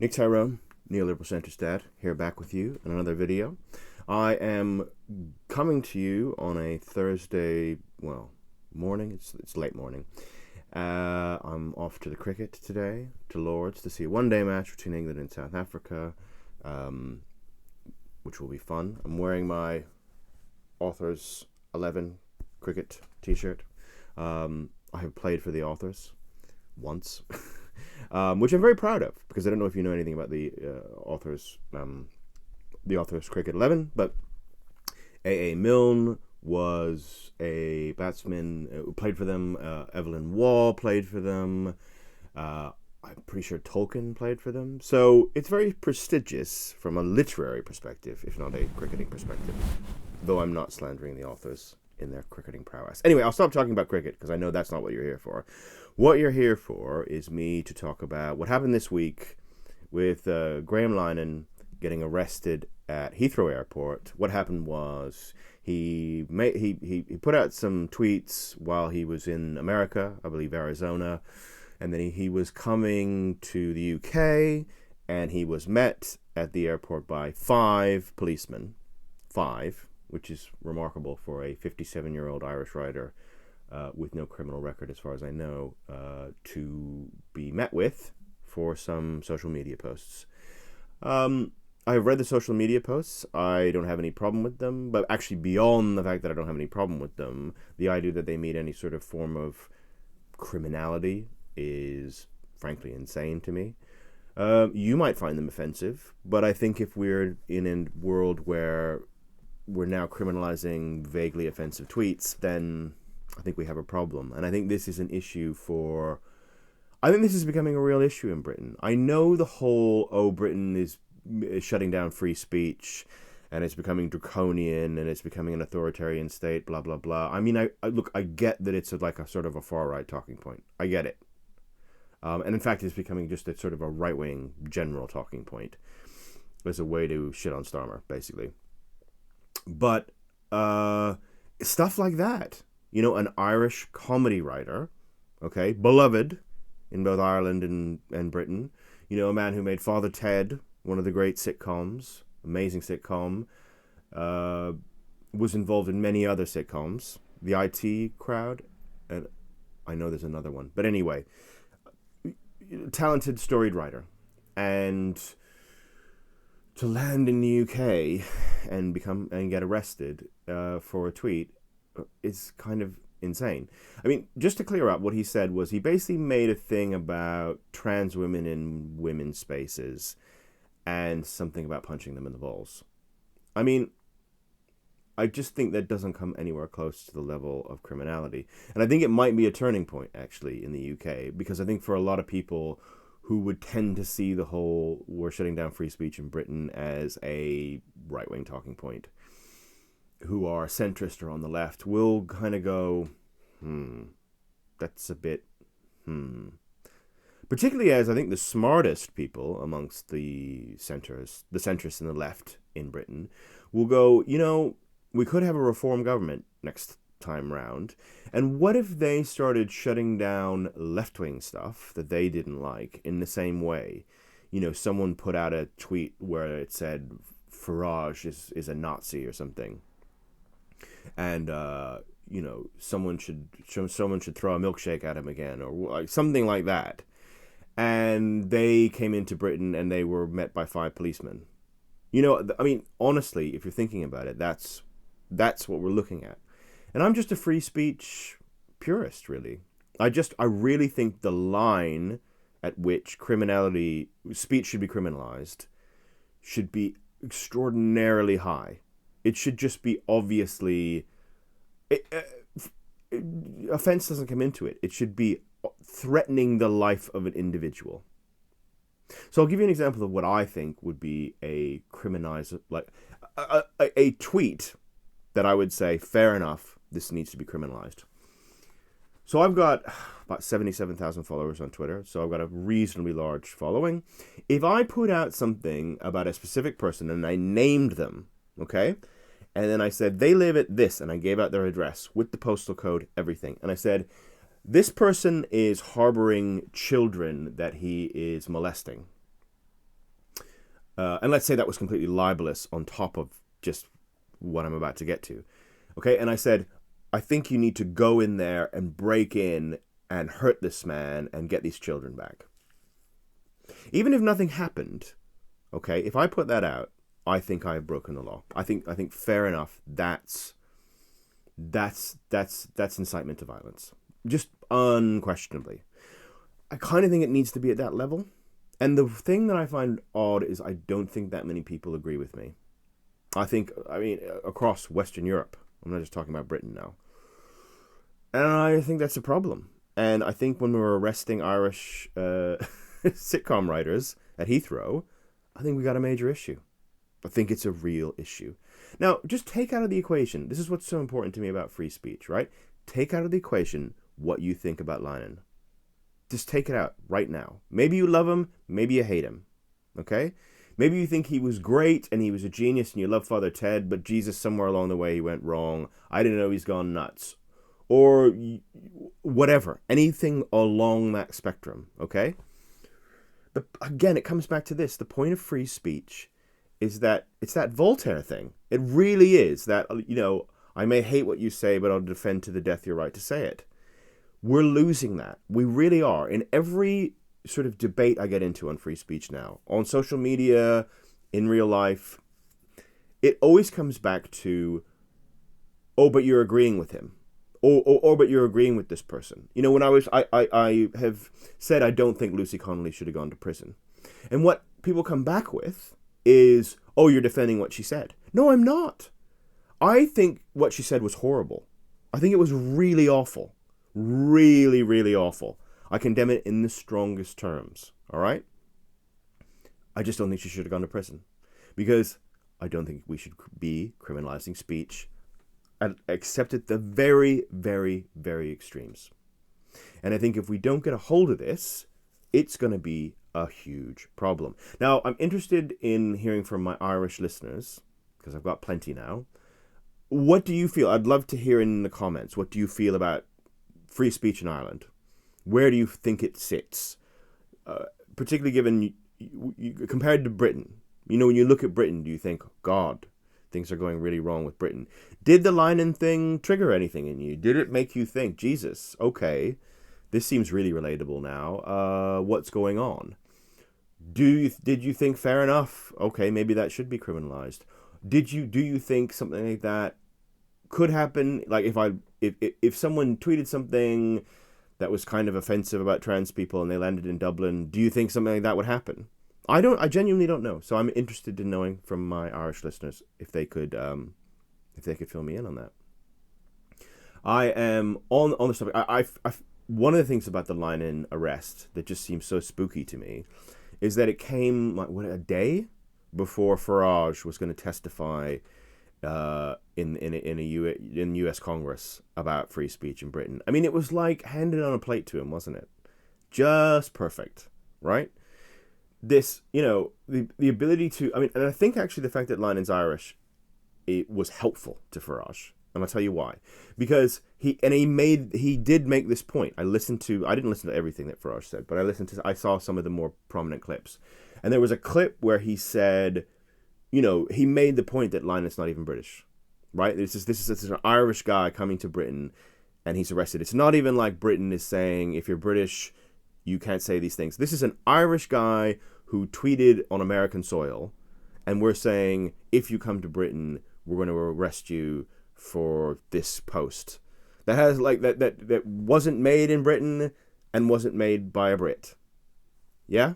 Nick Tyrone, Neoliberal Centrist Dad, here back with you in another video. I am coming to you on a Thursday, morning. It's late morning. I'm off to the cricket today, to Lords, to see a one-day match between England and South Africa, which will be fun. I'm wearing my Authors 11 cricket t-shirt. I have played for the Authors once. Which I'm very proud of, because I don't know if you know anything about the Authors Cricket 11, but A.A. Milne was a batsman who played for them. Evelyn Waugh played for them. I'm pretty sure Tolkien played for them. So it's very prestigious from a literary perspective, if not a cricketing perspective, though I'm not slandering the Authors in their cricketing prowess. Anyway, I'll stop talking about cricket, because I know that's not what you're here for. What you're here for is me to talk about what happened this week with Graham Linehan getting arrested at Heathrow Airport. What happened was he put out some tweets while he was in America, I believe Arizona, and then he was coming to the UK, and he was met at the airport by 5 policemen. 5, which is remarkable for a 57-year-old Irish writer with no criminal record, as far as I know, to be met with for some social media posts. I've read the social media posts. I don't have any problem with them, but actually beyond the fact that I don't have any problem with them, the idea that they meet any sort of form of criminality is frankly insane to me. You might find them offensive, but I think if we're in a world where we're now criminalizing vaguely offensive tweets, then I think we have a problem. And I think this is an issue I think this is becoming a real issue in Britain. I know the whole, Britain is shutting down free speech, and it's becoming draconian, and it's becoming an authoritarian state, blah, blah, blah. I mean, I get that it's like a sort of a far-right talking point. I get it. And in fact, it's becoming just a sort of a right-wing general talking point as a way to shit on Starmer, basically. But stuff like that, an Irish comedy writer, okay, beloved in both Ireland and Britain, a man who made Father Ted, one of the great sitcoms, amazing sitcom, was involved in many other sitcoms, The IT Crowd, and I know there's another one, but anyway, talented, storied writer, and to land in the UK and get arrested for a tweet is kind of insane. I mean, just to clear up, what he said was he basically made a thing about trans women in women's spaces and something about punching them in the balls. I mean, I just think that doesn't come anywhere close to the level of criminality. And I think it might be a turning point, actually, in the UK, because I think for a lot of people who would tend to see the whole we're shutting down free speech in Britain as a right-wing talking point, who are centrist or on the left, will kind of go, that's a bit, Particularly as I think the smartest people amongst the centrists and the left in Britain, will go, we could have a reform government next time round, and what if they started shutting down left-wing stuff that they didn't like in the same way? Someone put out a tweet where it said Farage is a Nazi or something, and someone should throw a milkshake at him again, or like something like that. And they came into Britain and they were met by 5 policemen. I mean, honestly, if you're thinking about it, that's what we're looking at. And I'm just a free speech purist, really. I really think the line at which speech should be criminalized should be extraordinarily high. It should just be obviously, offense doesn't come into it. It should be threatening the life of an individual. So I'll give you an example of what I think would be a a tweet that I would say, fair enough, this needs to be criminalized. So I've got about 77,000 followers on Twitter, so I've got a reasonably large following. If I put out something about a specific person and I named them, okay, and then I said, they live at this, and I gave out their address with the postal code, everything, and I said, this person is harboring children that he is molesting. And let's say that was completely libelous on top of just what I'm about to get to. Okay, and I said, I think you need to go in there and break in and hurt this man and get these children back. Even if nothing happened, okay, if I put that out, I think I have broken the law. I think fair enough, that's incitement to violence. Just unquestionably. I kind of think it needs to be at that level. And the thing that I find odd is I don't think that many people agree with me. I mean, across Western Europe. I'm not just talking about Britain now. And I think that's a problem. And I think when we were arresting Irish sitcom writers at Heathrow, I think we got a major issue. I think it's a real issue. Now, just take out of the equation. This is what's so important to me about free speech, right? Take out of the equation what you think about Linehan. Just take it out right now. Maybe you love him, maybe you hate him, okay? Maybe you think he was great and he was a genius and you love Father Ted, but Jesus, somewhere along the way he went wrong. I didn't know he's gone nuts. Or whatever. Anything along that spectrum, okay? But again, it comes back to this. The point of free speech is that it's that Voltaire thing. It really is that, I may hate what you say, but I'll defend to the death your right to say it. We're losing that. We really are. In every sort of debate I get into on free speech now, on social media, in real life, it always comes back to, oh, but you're agreeing with him. Or but you're agreeing with this person. When I have said I don't think Lucy Connolly should have gone to prison. And what people come back with is, oh, you're defending what she said. No, I'm not. I think what she said was horrible. I think it was really awful. Really, really awful. I condemn it in the strongest terms. All right? I just don't think she should have gone to prison. Because I don't think we should be criminalizing speech except at the very, very, very extremes. And I think if we don't get a hold of this, it's going to be a huge problem. Now, I'm interested in hearing from my Irish listeners, because I've got plenty now. What do you feel? I'd love to hear in the comments. What do you feel about free speech in Ireland? Where do you think it sits? Particularly given, compared to Britain. When you look at Britain, do you think, God, things are going really wrong with Britain? Did the Linehan thing trigger anything in you? Did it make you think, Jesus, okay, this seems really relatable now. What's going on? Did you think, fair enough, okay, maybe that should be criminalized? Do you think something like that could happen? Like if someone tweeted something that was kind of offensive about trans people and they landed in Dublin, do you think something like that would happen? I genuinely don't know. So I'm interested in knowing from my Irish listeners if they could fill me in on that. I am on the topic. I one of the things about the Linehan arrest that just seems so spooky to me is that it came a day before Farage was going to testify in U.S. Congress about free speech in Britain. I mean, it was like handed on a plate to him, wasn't it? Just perfect, right? This, the ability to, and I think actually the fact that Linehan's Irish, it was helpful to Farage. And I'll tell you why. Because he did make this point. I didn't listen to everything that Farage said, but I saw some of the more prominent clips. And there was a clip where he said, he made the point that Linehan's not even British, right? This is an Irish guy coming to Britain and he's arrested. It's not even like Britain is saying, if you're British, you can't say these things. This is an Irish guy who tweeted on American soil, and we're saying, if you come to Britain, we're going to arrest you for this post. That has that wasn't made in Britain and wasn't made by a Brit. Yeah?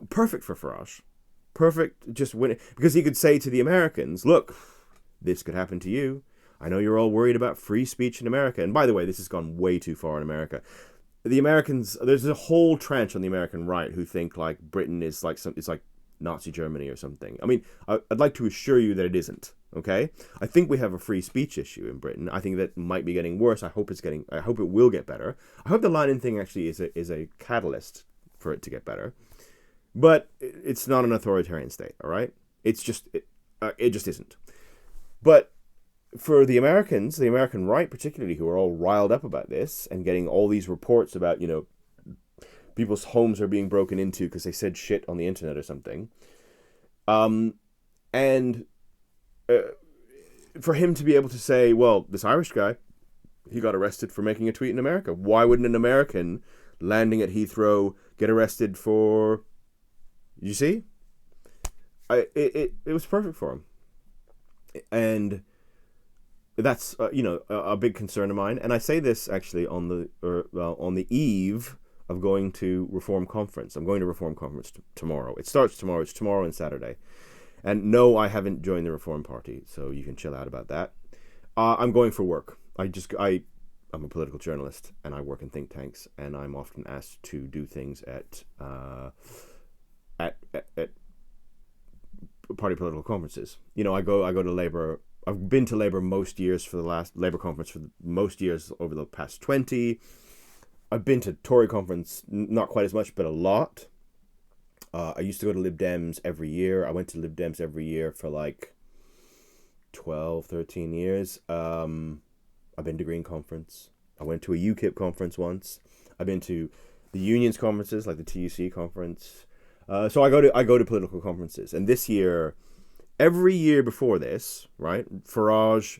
Perfect for Farage. Perfect, just win, because he could say to the Americans, look, this could happen to you. I know you're all worried about free speech in America. And by the way, this has gone way too far in America. The Americans, there's a whole tranche on the American right who think like Britain is like it's like Nazi Germany or something. I mean, I'd like to assure you that it isn't. Okay, I think we have a free speech issue in Britain. I think that might be getting worse. I hope it will get better. I hope the Linehan thing actually is a catalyst for it to get better. But it's not an authoritarian state. All right, it just isn't. But for the Americans, the American right particularly, who are all riled up about this and getting all these reports about, people's homes are being broken into because they said shit on the internet or something, And uh, for him to be able to say, well, this Irish guy, he got arrested for making a tweet in America. Why wouldn't an American landing at Heathrow get arrested for? You see, it was perfect for him, and that's a big concern of mine. And I say this actually on the eve of going to Reform Conference. I'm going to Reform Conference tomorrow. It starts tomorrow. It's tomorrow and Saturday. And no, I haven't joined the Reform Party, so you can chill out about that. I'm going for work. I'm a political journalist, and I work in think tanks, and I'm often asked to do things at party political conferences. I go to Labour. I've been to Labour most years for the last Labour conference for most years over the past 20. I've been to Tory conference, not quite as much, but a lot. I used to go to Lib Dems every year. I went to Lib Dems every year for like 12, 13 years. I've been to Green Conference. I went to a UKIP conference once. I've been to the unions conferences, like the TUC conference. So I go to political conferences. And this year, every year before this, right, Farage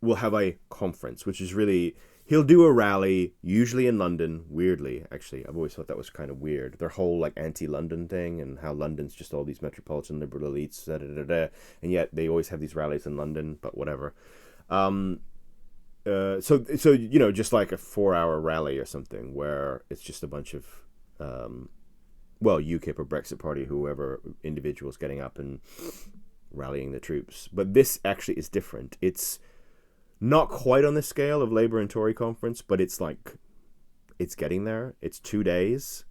will have a conference, which is really, he'll do a rally, usually in London, weirdly, actually. I've always thought that was kind of weird. Their whole, like, anti-London thing and how London's just all these metropolitan liberal elites, and yet they always have these rallies in London, but whatever. So just like a 4-hour rally or something where it's just a bunch of, UKIP or Brexit Party, whoever, individuals getting up and rallying the troops. But this actually is different. It's not quite on the scale of Labour and Tory conference, but it's getting there. It's 2 days.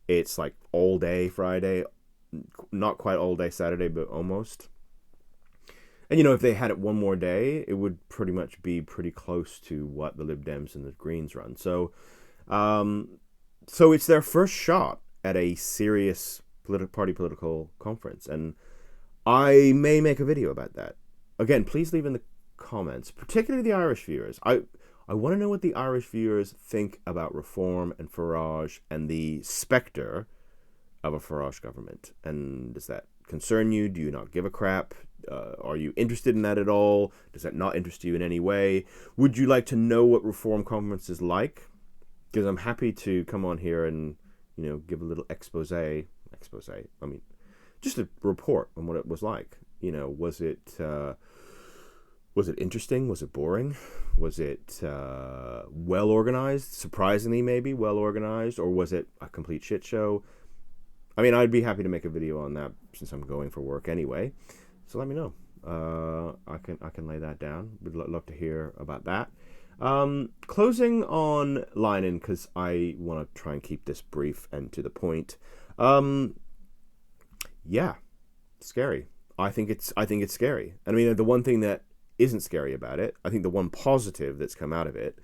It's like all day Friday, not quite all day Saturday, but almost. And, if they had it one more day, it would pretty much be pretty close to what the Lib Dems and the Greens run. So it's their first shot at a serious political conference. And I may make a video about that. Again, please leave in the comments, particularly the Irish viewers. I want to know what the Irish viewers think about Reform and Farage and the spectre of a Farage government. And does that concern you? Do you not give a crap? Are you interested in that at all? Does that not interest you in any way? Would you like to know what Reform Conference is like? Because I'm happy to come on here and, give a little expose. I mean, just a report on what it was like. Was it interesting? Was it boring? Was it well organized? Surprisingly, maybe well organized, or was it a complete shit show? I mean, I'd be happy to make a video on that since I'm going for work anyway. So let me know. I can lay that down. Would love to hear about that. Closing on Linehan, because I want to try and keep this brief and to the point. Yeah, scary. I think it's scary. And I mean, the one thing that isn't scary about it, I think the one positive that's come out of it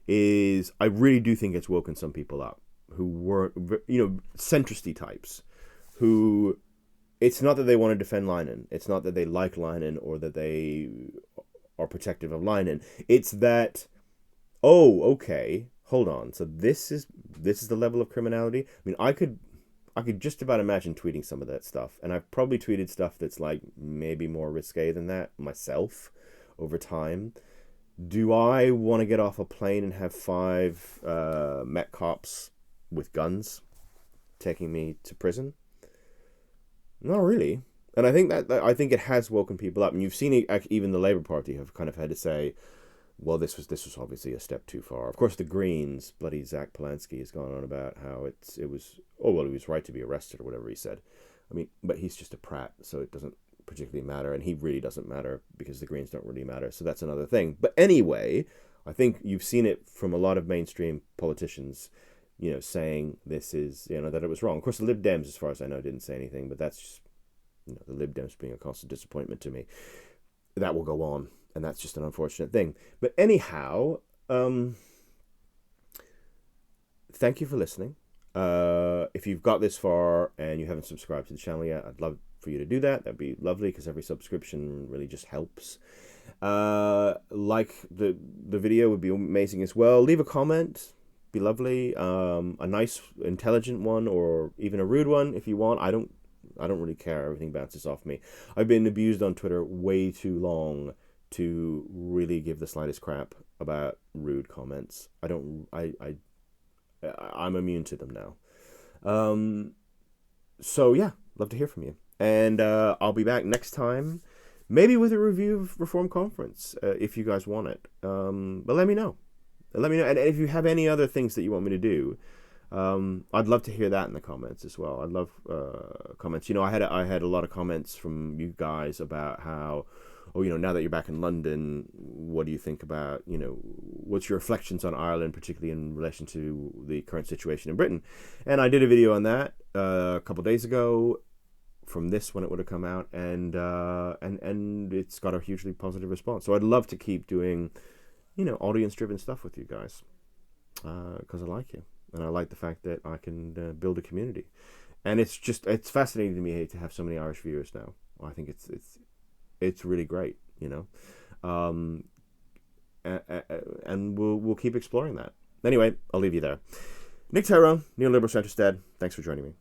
is I really do think it's woken some people up who were, centristy types who, it's not that they want to defend Linehan. It's not that they like Linehan or that they are protective of Linehan. It's that, okay, hold on. So this is the level of criminality. I mean, I could just about imagine tweeting some of that stuff. And I've probably tweeted stuff that's like maybe more risque than that myself over time. Do I want to get off a plane and have 5 Met cops with guns taking me to prison? Not really. And I think I think it has woken people up. And you've seen it, even the Labour Party have kind of had to say, well, this was obviously a step too far. Of course, the Greens, bloody Zach Polanski, has gone on about how he was right to be arrested or whatever he said. I mean, but he's just a prat, so it doesn't particularly matter, and he really doesn't matter because the Greens don't really matter. So that's another thing. But anyway, I think you've seen it from a lot of mainstream politicians, saying this is, that it was wrong. Of course, the Lib Dems, as far as I know, didn't say anything, but that's just, the Lib Dems being a constant disappointment to me. That will go on, and that's just an unfortunate thing. But anyhow, thank you for listening. If you've got this far and you haven't subscribed to the channel yet, I'd love for you to do that. That'd be lovely, because every subscription really just helps. Like the video would be amazing as well. Leave a comment. Be lovely. A nice, intelligent one, or even a rude one if you want. I don't I don't really care. Everything bounces off me. I've been abused on Twitter way too long to really give the slightest crap about rude comments. I'm immune to them now. So yeah, love to hear from you. And I'll be back next time, maybe with a review of Reform Conference, if you guys want it. But let me know. Let me know. And if you have any other things that you want me to do, I'd love to hear that in the comments as well. I'd love comments. I had a lot of comments from you guys about how, now that you're back in London, what do you think about, what's your reflections on Ireland, particularly in relation to the current situation in Britain? And I did a video on that a couple of days ago, from this when it would have come out, and it's got a hugely positive response. So I'd love to keep doing, audience-driven stuff with you guys, because I like you. And I like the fact that I can build a community. And it's fascinating to me to have so many Irish viewers now. I think it's really great, and we'll keep exploring that. Anyway, I'll leave you there. Nick Tyrone, Neoliberal Centre Stead, thanks for joining me.